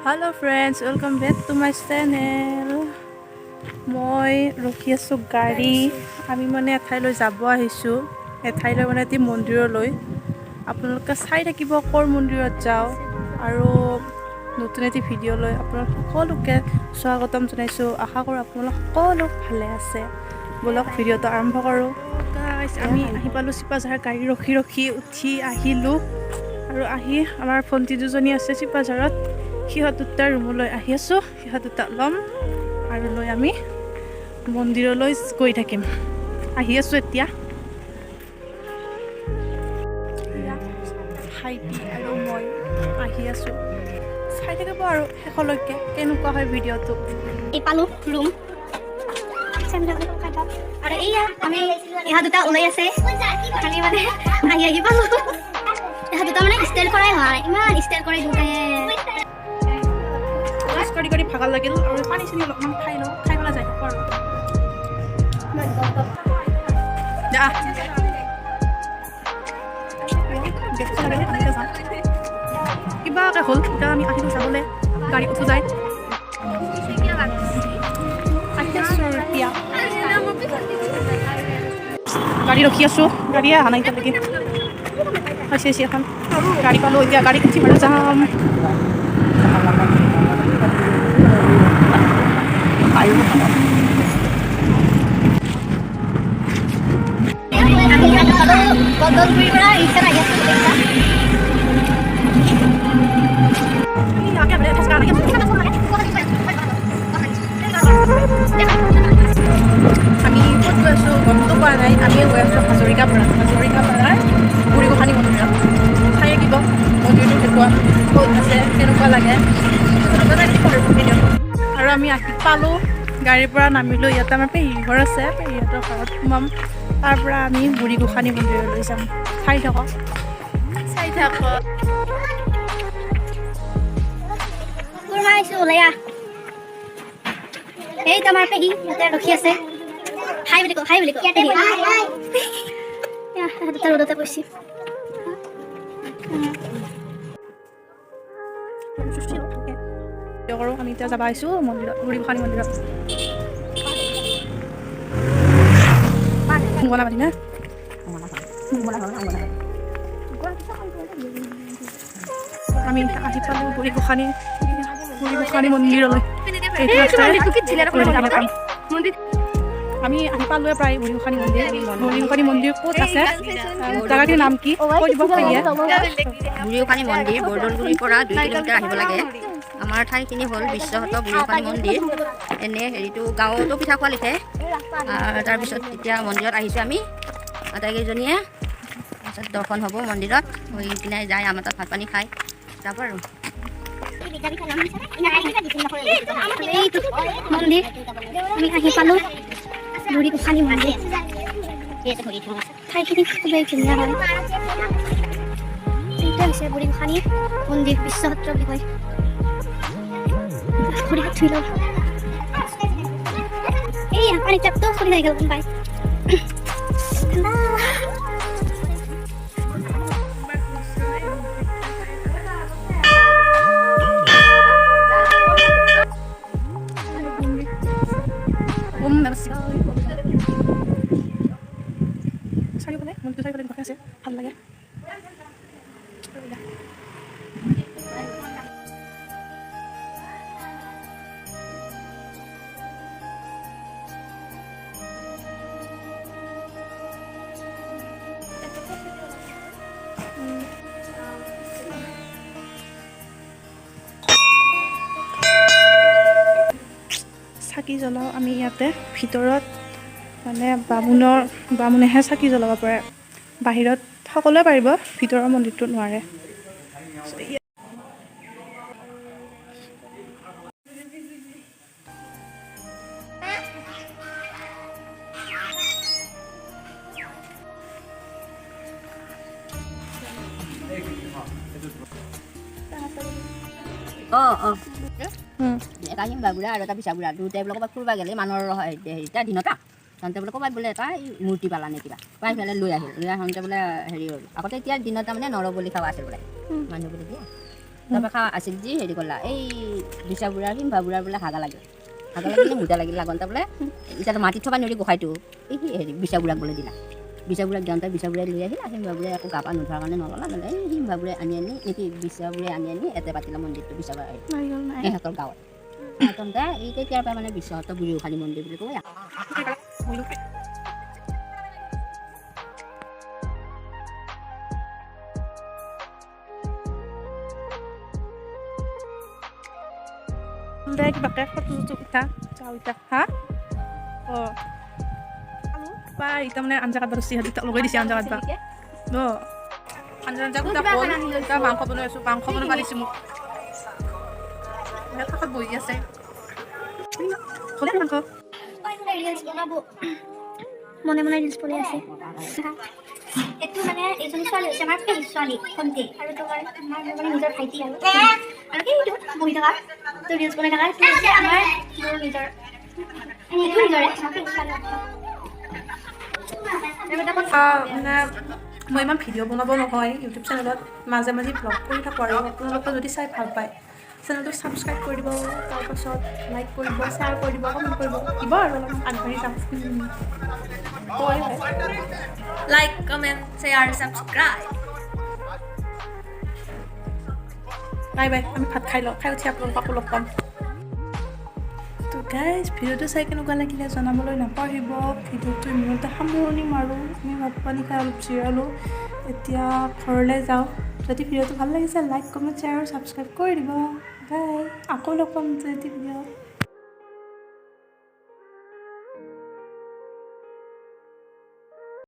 Hello friends, welcome back to my channel. মই ৰখি আছোঁ গাড়ী আমি মানে এঠাইলৈ যাব আহিছোঁ এঠাইলৈ মানে এটি মন্দিৰলৈ আপোনালোকে চাই থাকিব ক'ৰ মন্দিৰত যাওঁ আৰু নতুন এটি ভিডিঅ'লৈ আপোনালোক সকলোকে স্বাগতম জনাইছোঁ আশা কৰোঁ আপোনালোক সকলো ভালে আছে বলক ভিডিঅ'টো আৰম্ভ কৰোঁ গাইছ আমি আহি পালোঁ চিপাঝাৰ গাড়ী ৰখি ৰখি উঠি আহিলোঁ আৰু আহি আমাৰ ভণ্টি দুজনী আছে চিপাঝাৰত সিহঁত দুটাৰ ৰুমলৈ আহি আছোঁ সিহঁত দুটা ল'ম আৰু লৈ আমি মন্দিৰলৈ গৈ থাকিম আহি আছোঁ এতিয়া ভাইটি আৰু মই আহি আছোঁ চাই থাকিব আৰু শেষলৈকে কেনেকুৱা হয় ভিডিঅ'টো এই পালোঁ ৰুম আৰু এইয়া আমি ইহঁত দুটা ওলাই আছে খালি মানে আহি পালোঁ ইহঁত দুটা মানে ষ্টাইল কৰাই হোৱা নাই ইমান ষ্টাইল কৰে দুটাই কৰি ভাগৰ লাগিল আৰু পানী চানী অলপমান খাই লওঁ খাই পেলাই যাই থাকোঁ আৰু কিবাকে হ'ল এতিয়া আমি আহিলোঁ যাবলৈ গাড়ী উঠো যায় গাড়ী ৰখি আছোঁ গাড়ীয়ে অহা নাই এতিয়ালৈকে হৈছে এখন গাড়ী পালোঁ এতিয়া গাড়ী উঠি মানে যাম আমি ক'ত গৈ আছোঁ গমটো পোৱা নাই আমি গৈ আছোঁ হাজৰিকা পাৰাৰ বুঢ়ীগোসানী মন্দিৰত চাই থাকিব মন্দিৰটো কেনেকুৱা ক'ত আছে কেনেকুৱা লাগে আৰু আমি আহি পালোঁ গাড়ীৰ পৰা নামিলোঁ ইয়াতে আমাৰ পেহী ঘৰ আছে পেহীহঁতৰ ঘৰত সোমাম তাৰ পৰা আমি বুঢ়ীগোসানী মন্দিৰলৈ যাম চাই থাকক ওলাই এই তোমাৰ পেহী ইয়াতে ৰখি আছে হাই বুলি কওঁ দুটা ৰ'দতে বহিছে কৰোঁ আমি এতিয়া যাব আহিছোঁ মন্দিৰত বুঢ়ীগোসানী মন্দিৰত মঙ্গলা পাতি না আমি আহি পালোঁ বুঢ়ীগোসানী মন্দিৰলৈ আমি আহি পালোৱে প্ৰায় বুঢ়ীগোসানী মন্দিৰ ক'ত আছে জেগাটিৰ নাম কি কৈ দিব পাৰিয়ে বুঢ়ীগোসানী মন্দিৰ বৰদলগুৰিৰ পৰা 2 কিলোমিটাৰ আহিব লাগে আমাৰ ঠাইখিনি হ'ল বিশ্বহত বুঢ়ীগোসানী মন্দিৰ এনে হেৰিটো গাঁৱতো পিঠা খোৱা লিখে তাৰপিছত এতিয়া মন্দিৰত আহিছোঁ আমি আটাইকেইজনীয়ে তাৰপিছত দৰ্শন হ'ব মন্দিৰত হৈ কিনে যায় আমাৰ তাত ভাত পানী খাই যাব আৰু মন্দিৰ আমি আহি পালোঁ বুঢ়ীগোসানী মন্দিৰ ঠাইখিনি খুবেই ধুনীয়া হয় এইটো হৈছে বুঢ়ীগোসানী মন্দিৰ বিশ্বসত্ৰ বুলি কয় ভৰি হাত ধুই লওঁ এই পানী টেপটো খুলি থাকি গ'ল গম পাই চাৰিওফালে মন্দিৰটো চাৰিওফালে বহি আছে ভাল লাগে চাকি জ্বলাওঁ আমি ইয়াতে ভিতৰত মানে বামুণেহে চাকি জ্বলাব পাৰে বাহিৰত সকলোৱে পাৰিব ভিতৰৰ মন্দিৰটো নোৱাৰে এটা হিংবা বুঢ়া আৰু এটা পিছা বুঢ়া দুটাই বোলে ক'ৰবাত ফুৰিব গ'লে মানুহৰ হেৰিটা দিনতা তহঁতে বোলে ক'ৰবাত বোলে এটা মূৰ্তি পালা নে কিবা পাই পেলাই লৈ আহোঁতে বোলে হেৰি হ'ল আগতে এতিয়া দিনত তাৰমানে নৰ বুলি খাব আছিল বোলে মানুহ বুলি দিয়ে তাৰপৰা খাৱা আছিল যি হেৰি কৰলা এই বিছা বুঢ়াৰ সিম্ভা বুঢ়াৰ বোলে হাগা লাগিলে মুদা লাগিল লাগনটা বোলে এতিয়া মাটিত থবা নৰি গোসাঁইটো এই হেৰি বিছা বুঢ়াক বোলে দিলা বিছা বুঢ়াক দিওঁতে বিছা বুঢ়াই লৈ আহিলা সিম্ভা বুঢ়াই আকৌ গা পা নোধোৱাৰ কাৰণে নল'লা নহ'লে এই সিম্ভা বুঢ়াই আনি নেকি বিছা বুঢ়াই আনি এতে পাতিলা মন্দিৰটো বিছা বুঢ়াই ইহঁতৰ গাঁৱত তহঁতে এই তেতিয়াৰ পৰা মানে বিশ্বহত বুঢ়ী গোসাঁনী মন্দিৰ বুলি কয় কিবাকে ফটো উঠা চাওঁ ইতা হা অঁ বা ইতা মানে আঞ্জা কাটবা দিছে সিহঁতে লগাই দিছে আঞ্জা কাটবা অঁ আঞ্জা কুটা হ'ল এতিয়া মাংস বনাই আছোঁ মাংস বনাব দিছে মোক কাষত বহি আছে হ'লে মাংস ৰিলছ বনাব মনে মনে ৰিলছ বনাই আছে এইটো মানে এজনী ছোৱালী হৈছে আমাৰ পেহী ছোৱালী ভণ্টি আৰু তোমাৰ আমাৰ মানে নিজৰ ভাইটি আৰু এইটো বহি থকা তো ৰিলছ বনাই থকা এইটো হৈছে আমাৰ মোৰ নিজৰ এইটো নিজৰে পেহী ছোৱালী মানে মই ইমান ভিডিঅ' বনাব নহয় ইউটিউব চেনেলত মাজে মাজে ব্লগ কৰি থাকোঁ আৰু আপোনালোকে যদি চাই ভাল পায় চেনেলটো ছাবস্ক্ৰাইব কৰি দিব তাৰপাছত লাইক কৰিব শ্বেয়াৰ কৰি দিব কমেণ্ট কৰিব দিব আৰু অলপমান আগবাঢ়ি যাম Like, comment, share, subscribe. Bye bye আমি ভাত খাই লওঁ খাই উঠি আপোনালোকক আকৌ লগ পাম তো গাইজ ভিডিঅ'টো চাই কেনেকুৱা লাগিলে জনাবলৈ নাপাহৰিব ভিডিঅ'টো ইমানতে সামৰণি মাৰোঁ আমি ভাত পানী খাই অলপ জিৰালোঁ এতিয়া ঘৰলৈ যাওঁ যদি ভিডিঅ'টো ভাল লাগিছে লাইক কমেণ্ট শ্বেয়াৰ আৰু ছাবস্ক্ৰাইব কৰি দিব বাই আকৌ লগ পাম যদি ভিডিঅ'